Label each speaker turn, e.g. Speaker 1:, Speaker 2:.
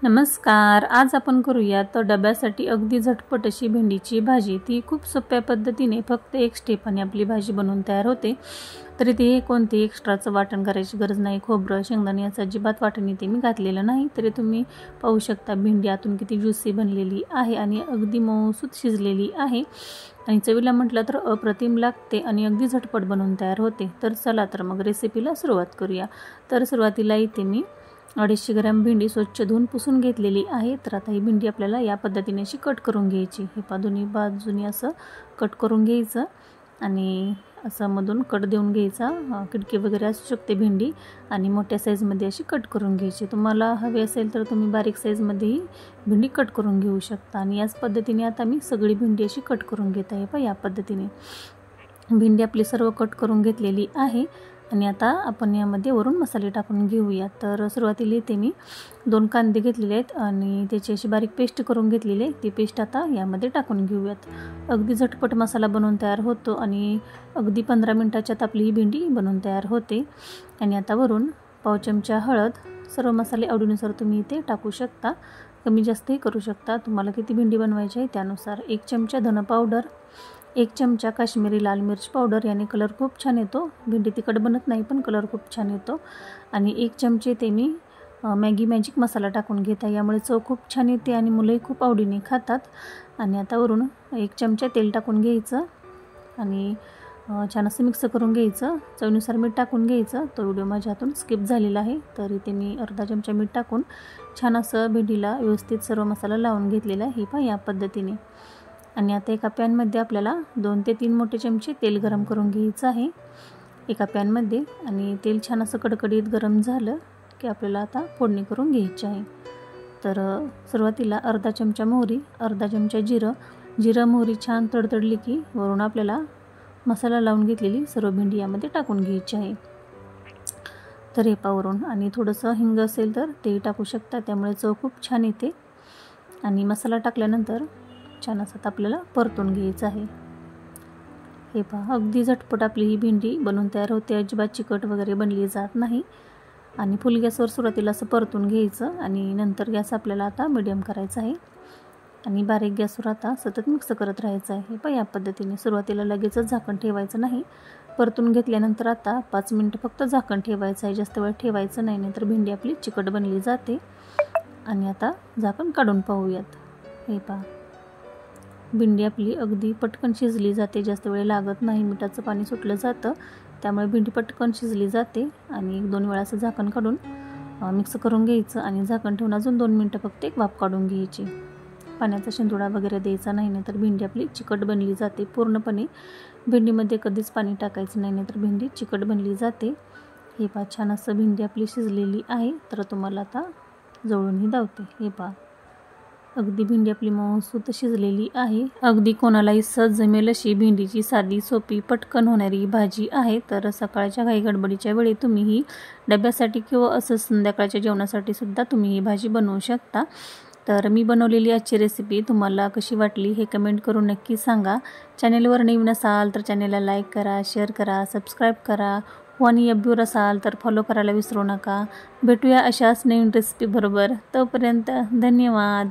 Speaker 1: नमस्कार. आज आपण करूया तर डब्यासाठी अगदी झटपट अशी भेंडीची भाजी. ती खूप सोप्या पद्धतीने फक्त एक स्टेपने आपली भाजी बनवून तयार होते. तरी ते कोणते एक्स्ट्राचं वाटण करायची गरज नाही. खोबरं, शेंगदाणे याचं अजिबात वाटण इथे मी घातलेलं नाही. तरी तुम्ही पाहू शकता भेंडी आतून किती ज्युसी बनलेली आहे आणि अगदी मऊसूत शिजलेली आहे. आणि चवीला म्हटलं तर अप्रतिम लागते आणि अगदी झटपट बनवून तयार होते. तर चला तर मग रेसिपीला सुरुवात करूया. तर सुरुवातीला इथे मी 250 ग्रॅम भेंडी स्वच्छ धुवून पुसून घेतलेली आहे. तर आता ही भेंडी आपल्याला या पद्धतीने अशी कट करून घ्यायची. हे पहा दोन्ही बाजूनी असं कट करून घ्यायचं आणि असं मधून कट देऊन घ्यायचा. खिडकी वगैरे असू शकते भेंडी आणि मोठ्या साईजमध्ये अशी कट करून घ्यायची. तुम्हाला हवी असेल तर तुम्ही बारीक साईजमध्येही भेंडी कट करून घेऊ शकता. आणि याच पद्धतीने आता मी सगळी भेंडी अशी कट करून घेत आहे. पहा या पद्धतीने भेंडी आपली सर्व कट करून घेतलेली आहे. आणि आता आपण यामध्ये वरून मसाले टाकून घेऊया. तर सुरुवातीला इथे मी 2 कांदे घेतलेले आहेत आणि त्याची अशी बारीक पेस्ट करून घेतलेली आहे. ती पेस्ट आता यामध्ये टाकून घेऊयात. अगदी झटपट मसाला बनवून तयार होतो आणि अगदी 15 मिनिटाच्यात आपली ही भेंडी बनवून तयार होते. आणि आता वरून पाव चमचा हळद, सर्व मसाले आवडीनुसार तुम्ही इथे टाकू शकता, कमी जास्तही करू शकता, तुम्हाला किती भेंडी बनवायची आहे त्यानुसार. 1 चमचा धन पावडर, 1 चमचा काश्मीरी लाल मिर्च पावडर, याने कलर खूप छान येतो. भेंडी तिखट बनत नाही पण कलर खूप छान येतो. आणि 1 चमचे ते मी मॅगी मॅजिक मसाला टाकून घेत आहे. यामुळे चव खूप छान येते आणि मुलंही खूप आवडीने खातात. आणि आता वरून 1 चमचा तेल टाकून घ्यायचं आणि छान असं मिक्स करून घ्यायचं. चवीनुसार मीठ टाकून घ्यायचं. तो व्हिडिओ माझ्या हातून स्किप झालेला आहे. तर इथे मी अर्धा चमचा मीठ टाकून छान असं भेंडीला व्यवस्थित सर्व मसाला लावून घेतलेला आहे. पहा या पद्धतीने. आणि आता एका पॅनमध्ये आपल्याला 2 ते 3 मोठे चमचे तेल गरम करून घ्यायचं आहे एका पॅनमध्ये. आणि तेल छान असं कडकडीत गरम झालं की आपल्याला आता फोडणी करून घ्यायची आहे. तर सुरुवातीला अर्धा चमचा मोहरी, अर्धा चमचा जिरं मोहरी छान तडतडली की वरून आपल्याला मसाला लावून घेतलेली सर्व भेंडी यामध्ये टाकून घ्यायची आहे. तर हे पावरून आणि थोडंसं हिंग असेल तर तेही टाकू शकता, त्यामुळे चव खूप छान येते. आणि मसाला टाकल्यानंतर छान असं आपल्याला परतून घ्यायचं आहे. हे पहा अगदी झटपट आपली ही भेंडी बनवून तयार होते. अजिबात चिकट वगैरे बनली जात नाही. आणि फुल गॅसवर सुरुवातीला असं परतून घ्यायचं आणि नंतर गॅस आपल्याला आता मिडियम करायचा आहे आणि बारीक गॅसवर आता सतत मिक्स करत राहायचं आहे. हे पहा या पद्धतीने. सुरुवातीला लगेचच झाकण ठेवायचं नाही. परतून घेतल्यानंतर आता 5 मिनिटं फक्त झाकण ठेवायचं आहे, जास्त वेळ ठेवायचं नाही, नाहीतर भेंडी आपली चिकट बनली जाते. आणि आता झाकण काढून पाहूयात. हे पहा भेंडी आपली अगदी पटकन शिजली जाते, जास्त वेळ लागत नाही. मिठाचं पाणी सुटलं जातं त्यामुळे भेंडी पटकन शिजली जाते. आणि 1-2 वेळा असं झाकण काढून मिक्स करून घ्यायचं आणि झाकण ठेवून अजून 2 मिनिटं फक्त एक वाफ काढून घ्यायची. पाण्याचा शिंतोडा वगैरे द्यायचा नाही, नाहीतर भेंडी आपली चिकट बनली जाते. पूर्णपणे भेंडीमध्ये कधीच पाणी टाकायचं नाही, नाहीतर भेंडी चिकट बनली जाते. हे पहा छान असं भेंडी आपली शिजलेली आहे. तर तुम्हाला आता जवळूनही दावते. हे पहा अगदी भेंडी आपली मऊसूत शिजलेली आहे. अगदी कोणालाही सहज जमेल अशी भेंडीची साधी सोपी पटकन होणारी भाजी आहे. तर सकाळच्या घाई गडबडीच्या वेळी तुम्ही ही डब्यासाठी किंवा असं संध्याकाळच्या जेवणासाठी सुद्धा तुम्ही ही भाजी बनवू शकता. तर मी बनवलेली आजची रेसिपी तुम्हाला कशी वाटली हे कमेंट करून नक्की सांगा. चॅनेलवर नवीन असाल तर चॅनेलला लाईक करा, शेअर करा, सबस्क्राईब करा. आणि ॲपवर असाल तर फॉलो करायला विसरू नका. भेटूया अशाच नवीन रेसिपीबरोबर. तोपर्यंत धन्यवाद.